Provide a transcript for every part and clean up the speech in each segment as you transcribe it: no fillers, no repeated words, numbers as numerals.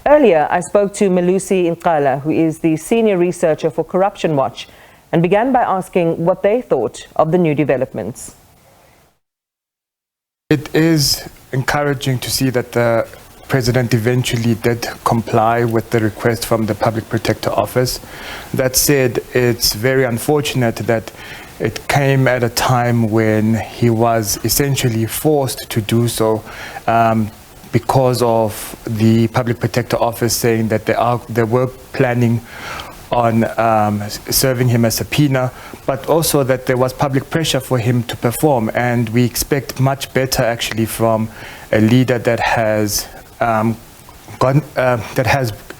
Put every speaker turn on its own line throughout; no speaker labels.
Earlier, I spoke to Melusi Ncala, who is the senior researcher for Corruption Watch, and began by asking what they thought of the new developments.
It is encouraging to see that the President eventually did comply with the request from the Public Protector Office. That said, it's very unfortunate that it came at a time when he was essentially forced to do so because of the Public Protector Office saying that they were planning on serving him a subpoena, but also that there was public pressure for him to perform. And we expect much better actually from a leader that has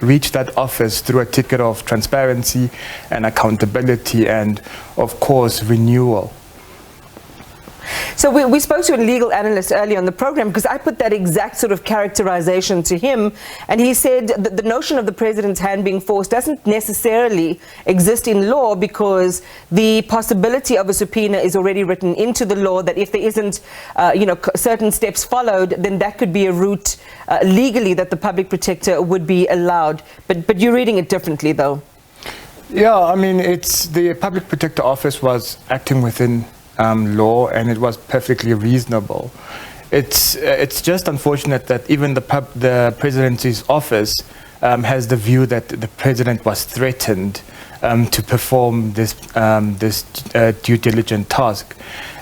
reached that office through a ticket of transparency and accountability and, of course, renewal.
So we spoke to a legal analyst earlier on the program because I put that exact sort of characterization to him, and he said that the notion of the president's hand being forced doesn't necessarily exist in law because the possibility of a subpoena is already written into the law, that if there isn't certain steps followed, then that could be a route legally that the public protector would be allowed. But you're reading it differently though.
Yeah, I mean, it's the Public Protector Office was acting within law, and it was perfectly reasonable. It's just unfortunate that even the Presidency's office has the view that the President was threatened to perform this due diligent task,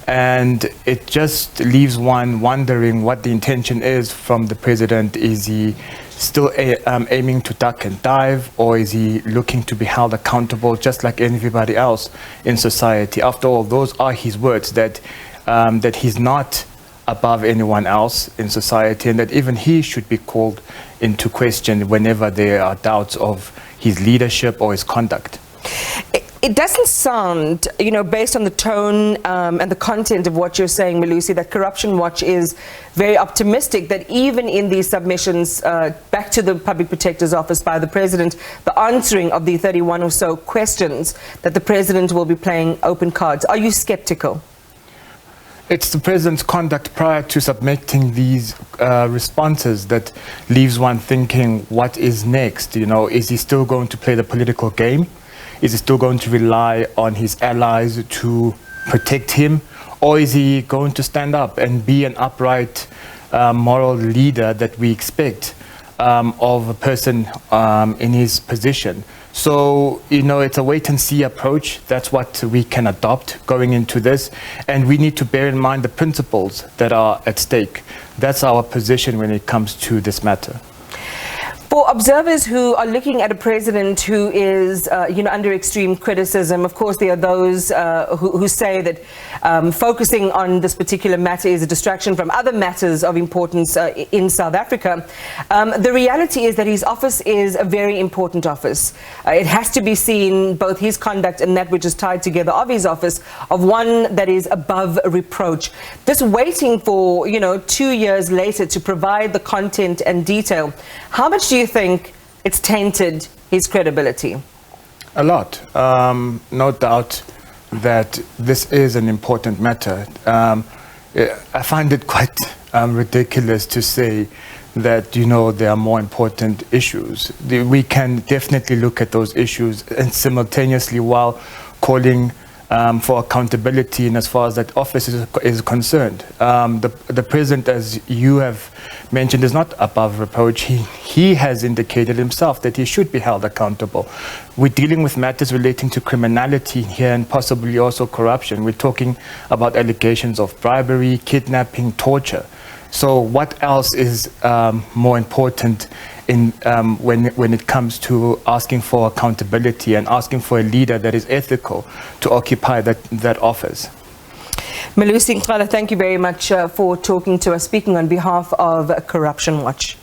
and it just leaves one wondering what the intention is from the President. Is he still aiming to duck and dive, or is he looking to be held accountable just like everybody else in society? After all, those are his words, that he's not above anyone else in society, and that even he should be called into question whenever there are doubts of his leadership or his conduct.
It doesn't sound, based on the tone and the content of what you're saying, Melusi, that Corruption Watch is very optimistic that even in these submissions back to the Public Protector's Office by the President, the answering of the 31 or so questions, that the President will be playing open cards. Are you skeptical?
It's the President's conduct prior to submitting these responses that leaves one thinking, what is next? Is he still going to play the political game? Is he still going to rely on his allies to protect him? Or is he going to stand up and be an upright, moral leader that we expect of a person in his position? So, it's a wait-and-see approach. That's what we can adopt going into this. And we need to bear in mind the principles that are at stake. That's our position when it comes to this matter.
For observers who are looking at a president who is, under extreme criticism, of course, there are those who say that focusing on this particular matter is a distraction from other matters of importance in South Africa. The reality is that his office is a very important office. It has to be seen, both his conduct and that which is tied together of his office, of one that is above reproach. This waiting for, 2 years later to provide the content and detail, how much do you think it's tainted his credibility?
A lot. No doubt that this is an important matter. I find it quite ridiculous to say that, there are more important issues. We can definitely look at those issues and simultaneously while calling for accountability, and as far as that office is concerned. The President, as you have mentioned, is not above reproach. He has indicated himself that he should be held accountable. We're dealing with matters relating to criminality here and possibly also corruption. We're talking about allegations of bribery, kidnapping, torture. So what else is more important when it comes to asking for accountability and asking for a leader that is ethical to occupy that office?
Melusi Ncala, thank you very much for talking to us, speaking on behalf of Corruption Watch.